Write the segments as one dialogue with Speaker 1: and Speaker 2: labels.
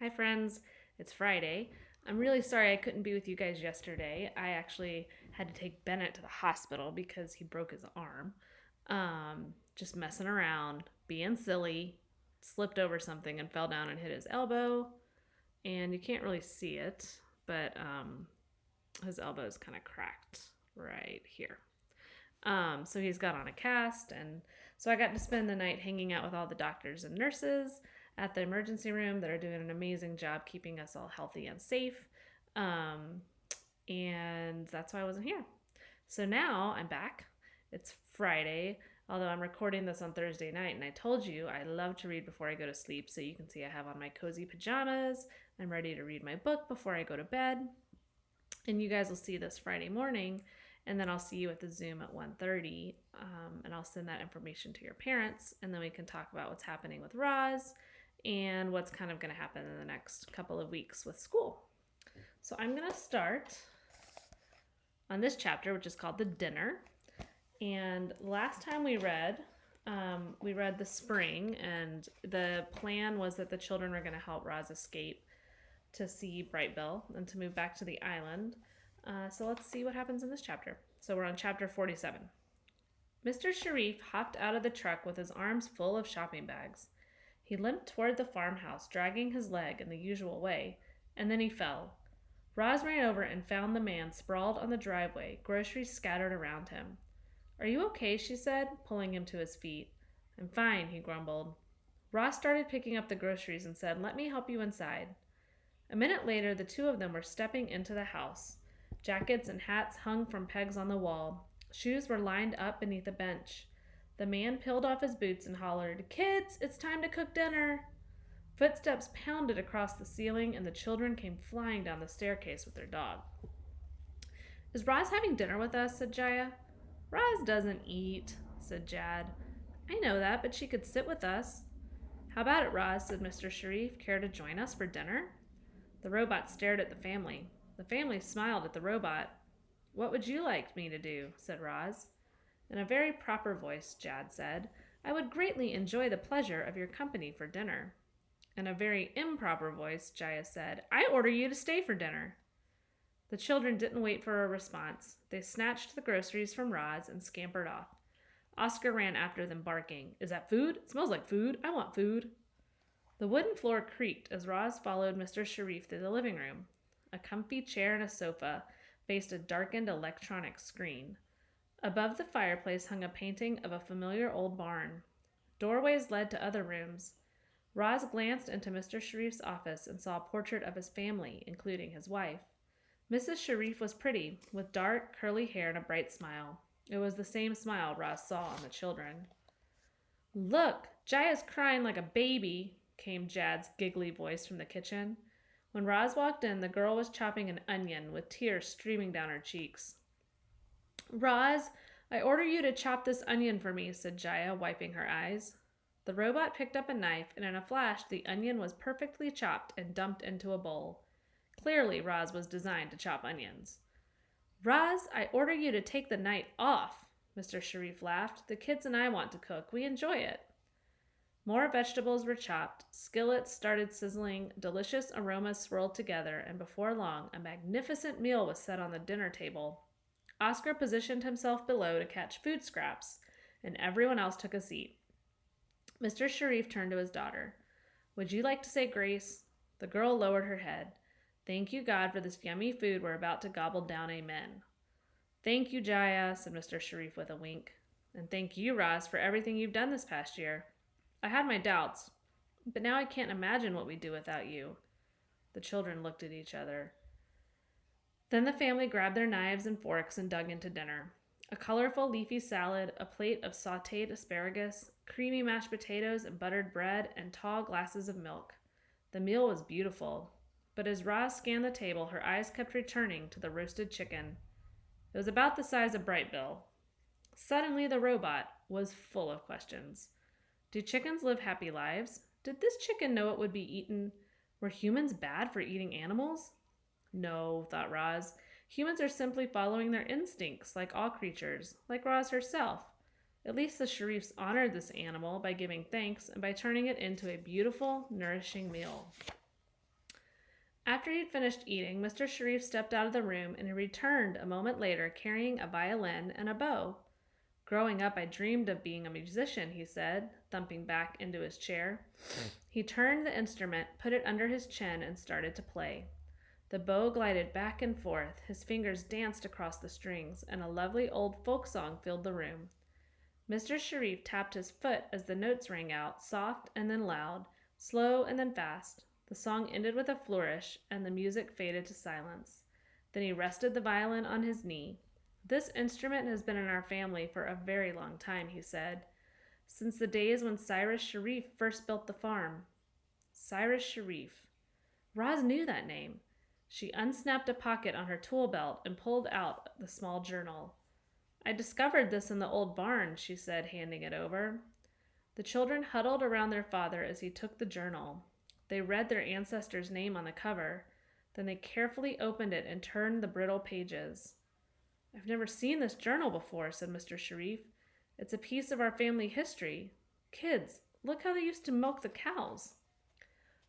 Speaker 1: Hi, friends. It's Friday. I'm really sorry I couldn't be with you guys yesterday. I actually had to take Bennett to the hospital because he broke his arm. Just messing around, being silly, slipped over something and fell down and hit his elbow. And you can't really see it, but his elbow is kind of cracked right here. So he's got on a cast, and so I got to spend the night hanging out with all the doctors and nurses at the emergency room that are doing an amazing job keeping us all healthy and safe. Um, and that's why I wasn't here. So now I'm back. It's Friday, although I'm recording this on Thursday night, and I told you I love to read before I go to sleep, so you can see I have on my cozy pajamas. I'm ready to read my book before I go to bed. And you guys will see this Friday morning, and then I'll see you at the Zoom at 1:30, and I'll send that information to your parents, and then we can talk about what's happening with Roz and what's kind of going to happen in the next couple of weeks with school. So I'm going to start on this chapter, which is called The Dinner. And last time we read the spring, and the plan was that the children were going to help Roz escape to see Brightbill and to move back to the island. So let's see what happens in this chapter. So we're on chapter 47. Mr. Sharif hopped out of the truck with his arms full of shopping bags. He limped toward the farmhouse, dragging his leg in the usual way, and then he fell. Roz ran over and found the man sprawled on the driveway, groceries scattered around him. Are you okay? She said, pulling him to his feet. I'm fine, he grumbled. Roz started picking up the groceries and said, Let me help you inside. A minute later, the two of them were stepping into the house. Jackets and hats hung from pegs on the wall. Shoes were lined up beneath a bench. The man peeled off his boots and hollered, Kids, it's time to cook dinner. Footsteps pounded across the ceiling, and the children came flying down the staircase with their dog. Is Roz having dinner with us? Said Jaya. Roz doesn't eat, said Jad. I know that, but she could sit with us. How about it, Roz? Said Mr. Sharif. Care to join us for dinner? The robot stared at the family. The family smiled at the robot. What would you like me to do? Said Roz. In a very proper voice, Jad said, I would greatly enjoy the pleasure of your company for dinner. In a very improper voice, Jaya said, I order you to stay for dinner. The children didn't wait for a response. They snatched the groceries from Roz and scampered off. Oscar ran after them, barking, Is that food? It smells like food. I want food. The wooden floor creaked as Roz followed Mr. Sharif through the living room. A comfy chair and a sofa faced a darkened electronic screen. Above the fireplace hung a painting of a familiar old barn. Doorways led to other rooms. Roz glanced into Mr. Sharif's office and saw a portrait of his family, including his wife. Mrs. Sharif was pretty, with dark, curly hair and a bright smile. It was the same smile Roz saw on the children. Look, Jaya's crying like a baby, came Jad's giggly voice from the kitchen. When Roz walked in, the girl was chopping an onion with tears streaming down her cheeks. Roz, I order you to chop this onion for me, said Jaya, wiping her eyes. The robot picked up a knife, and in a flash, the onion was perfectly chopped and dumped into a bowl. Clearly, Roz was designed to chop onions. Roz, I order you to take the night off, Mr. Sharif laughed. The kids and I want to cook. We enjoy it. More vegetables were chopped, skillets started sizzling, delicious aromas swirled together, and before long, a magnificent meal was set on the dinner table. Oscar positioned himself below to catch food scraps, and everyone else took a seat. Mr. Sharif turned to his daughter. Would you like to say grace? The girl lowered her head. Thank you, God, for this yummy food we're about to gobble down, amen. Thank you, Jaya, said Mr. Sharif with a wink. And thank you, Roz, for everything you've done this past year. I had my doubts, but now I can't imagine what we'd do without you. The children looked at each other. Then the family grabbed their knives and forks and dug into dinner. A colorful leafy salad, a plate of sautéed asparagus, creamy mashed potatoes and buttered bread, and tall glasses of milk. The meal was beautiful, but as Roz scanned the table, her eyes kept returning to the roasted chicken. It was about the size of Brightbill. Suddenly, the robot was full of questions. Do chickens live happy lives? Did this chicken know it would be eaten? Were humans bad for eating animals? No, thought Roz. Humans are simply following their instincts, like all creatures, like Roz herself. At least the Sharifs honored this animal by giving thanks and by turning it into a beautiful, nourishing meal. After he'd finished eating, Mr. Sharif stepped out of the room and he returned a moment later carrying a violin and a bow. Growing up, I dreamed of being a musician, he said, thumping back into his chair. He turned the instrument, put it under his chin, and started to play. The bow glided back and forth, his fingers danced across the strings, and a lovely old folk song filled the room. Mr. Sharif tapped his foot as the notes rang out, soft and then loud, slow and then fast. The song ended with a flourish, and the music faded to silence. Then he rested the violin on his knee. This instrument has been in our family for a very long time, he said, since the days when Cyrus Sharif first built the farm. Cyrus Sharif. Roz knew that name. She unsnapped a pocket on her tool belt and pulled out the small journal. I discovered this in the old barn, she said, handing it over. The children huddled around their father as he took the journal. They read their ancestor's name on the cover. Then they carefully opened it and turned the brittle pages. I've never seen this journal before, said Mr. Sharif. It's a piece of our family history. Kids, look how they used to milk the cows.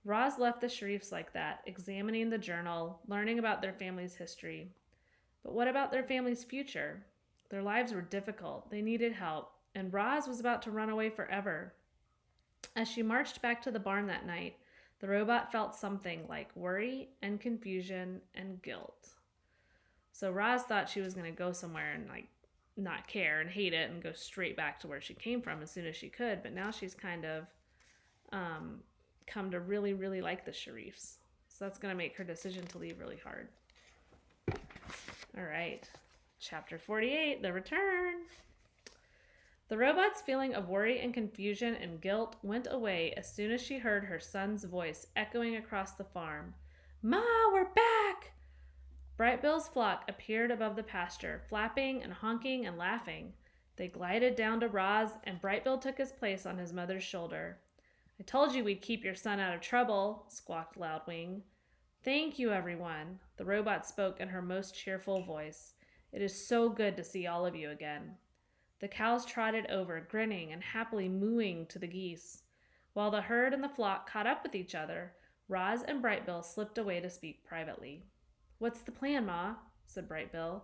Speaker 1: Roz left the Sharifs like that, examining the journal, learning about their family's history. But what about their family's future? Their lives were difficult, they needed help, and Roz was about to run away forever. As she marched back to the barn that night, the robot felt something like worry and confusion and guilt. So Roz thought she was going to go somewhere and not care and hate it and go straight back to where she came from as soon as she could, but now she's kind of come to really, really like the Sharifs. So that's going to make her decision to leave really hard. All right. Chapter 48, The Return. The robot's feeling of worry and confusion and guilt went away as soon as she heard her son's voice echoing across the farm. Ma, we're back! Brightbill's flock appeared above the pasture, flapping and honking and laughing. They glided down to Roz, and Brightbill took his place on his mother's shoulder. I told you we'd keep your son out of trouble, squawked Loudwing. Thank you, everyone, the robot spoke in her most cheerful voice. It is so good to see all of you again. The cows trotted over, grinning and happily mooing to the geese. While the herd and the flock caught up with each other, Roz and Brightbill slipped away to speak privately. What's the plan, Ma? Said Brightbill.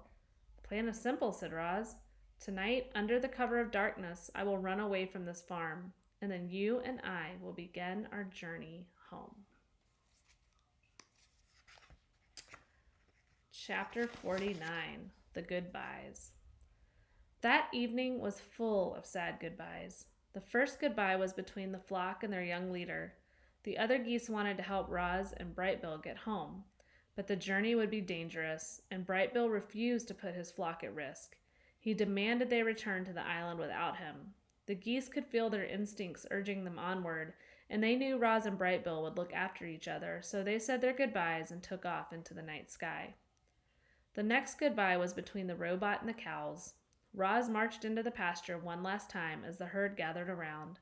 Speaker 1: The plan is simple, said Roz. Tonight, under the cover of darkness, I will run away from this farm, and then you and I will begin our journey home. Chapter 49, The Goodbyes. That evening was full of sad goodbyes. The first goodbye was between the flock and their young leader. The other geese wanted to help Roz and Brightbill get home, but the journey would be dangerous, and Brightbill refused to put his flock at risk. He demanded they return to the island without him. The geese could feel their instincts urging them onward, and they knew Roz and Brightbill would look after each other, so they said their goodbyes and took off into the night sky. The next goodbye was between the robot and the cows. Roz marched into the pasture one last time as the herd gathered around.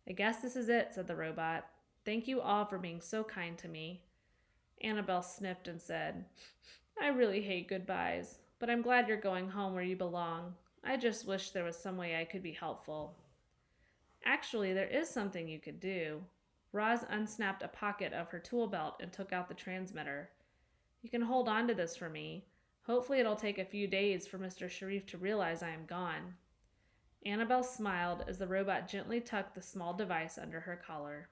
Speaker 1: I guess this is it, said the robot. Thank you all for being so kind to me. Annabelle sniffed and said, I really hate goodbyes, but I'm glad you're going home where you belong. I just wish there was some way I could be helpful. Actually, there is something you could do. Roz unsnapped a pocket of her tool belt and took out the transmitter. You can hold on to this for me. Hopefully it'll take a few days for Mr. Sharif to realize I am gone. Annabelle smiled as the robot gently tucked the small device under her collar.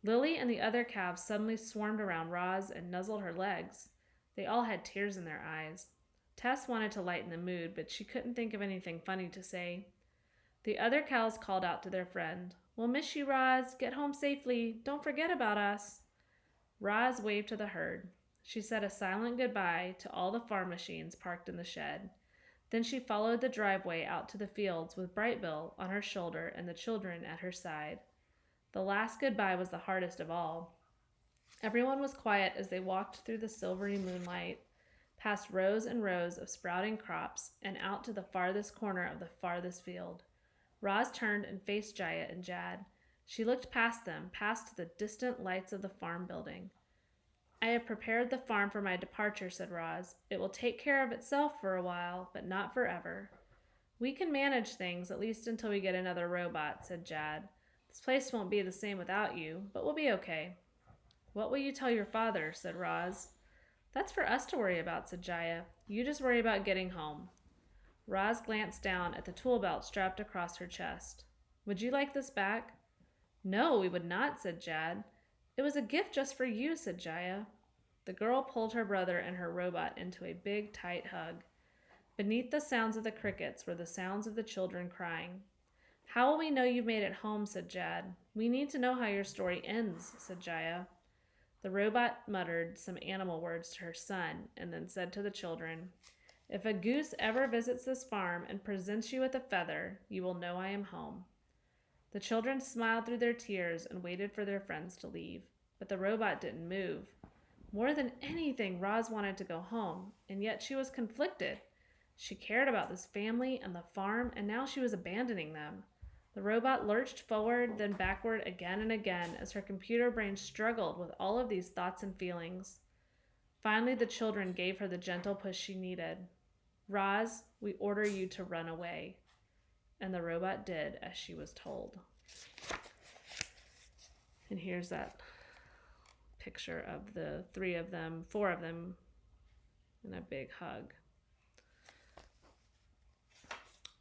Speaker 1: Lily and the other calves suddenly swarmed around Roz and nuzzled her legs. They all had tears in their eyes. Tess wanted to lighten the mood, but she couldn't think of anything funny to say. The other cows called out to their friend, We'll miss you, Roz. Get home safely. Don't forget about us. Roz waved to the herd. She said a silent goodbye to all the farm machines parked in the shed. Then she followed the driveway out to the fields with Brightbill on her shoulder and the children at her side. The last goodbye was the hardest of all. Everyone was quiet as they walked through the silvery moonlight, past rows and rows of sprouting crops, and out to the farthest corner of the farthest field. Roz turned and faced Jaya and Jad. She looked past them, past the distant lights of the farm building. I have prepared the farm for my departure, said Roz. It will take care of itself for a while, but not forever. We can manage things, at least until we get another robot, said Jad. This place won't be the same without you, but we'll be okay. What will you tell your father? Said Roz. That's for us to worry about, said Jaya. You just worry about getting home. Roz glanced down at the tool belt strapped across her chest. Would you like this back? No, we would not, said Jad. It was a gift just for you, said Jaya. The girl pulled her brother and her robot into a big, tight hug. Beneath the sounds of the crickets were the sounds of the children crying. How will we know you've made it home, said Jad. We need to know how your story ends, said Jaya. The robot muttered some animal words to her son and then said to the children, If a goose ever visits this farm and presents you with a feather, you will know I am home. The children smiled through their tears and waited for their friends to leave, but the robot didn't move. More than anything, Roz wanted to go home, and yet she was conflicted. She cared about this family and the farm, and now she was abandoning them. The robot lurched forward, then backward again and again as her computer brain struggled with all of these thoughts and feelings. Finally, the children gave her the gentle push she needed. Roz, we order you to run away. And the robot did as she was told. And here's that picture of the four of them in a big hug.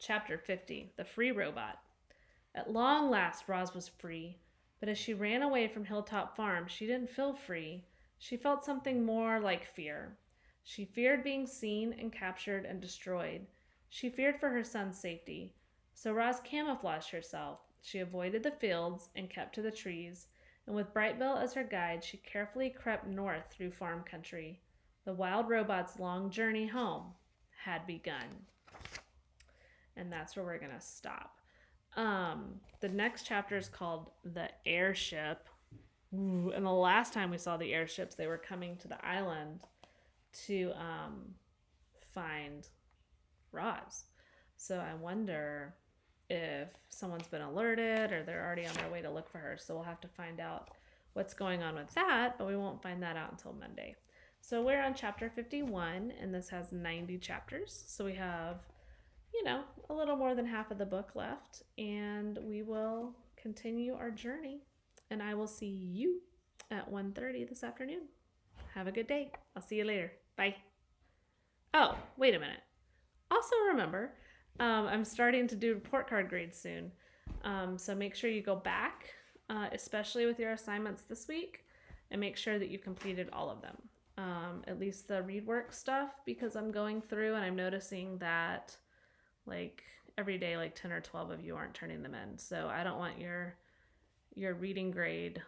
Speaker 1: Chapter 50, The Free Robot. At long last, Roz was free, but as she ran away from Hilltop Farm, she didn't feel free. She felt something more like fear. She feared being seen and captured and destroyed. She feared for her son's safety. So Roz camouflaged herself. She avoided the fields and kept to the trees, and with Brightbill as her guide, she carefully crept north through farm country. The wild robot's long journey home had begun. And that's where we're going to stop. The next chapter is called The Airship. Ooh, and the last time we saw the airships, they were coming to the island to find Roz. So I wonder if someone's been alerted or they're already on their way to look for her. So we'll have to find out what's going on with that, but we won't find that out until Monday. So we're on chapter 51, and this has 90 chapters. So we have, a little more than half of the book left, and we will continue our journey. And I will see you at 1:30 this afternoon. Have a good day. I'll see you later. Bye. Oh, wait a minute. Also remember, I'm starting to do report card grades soon. So make sure you go back, especially with your assignments this week, and make sure that you completed all of them. At least the read work stuff, because I'm going through and I'm noticing that every day 10 or 12 of you aren't turning them in. So I don't want your reading grade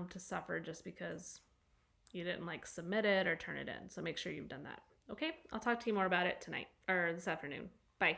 Speaker 1: to suffer just because you didn't submit it or turn it in. So make sure you've done that. Okay, I'll talk to you more about it tonight or this afternoon. Bye.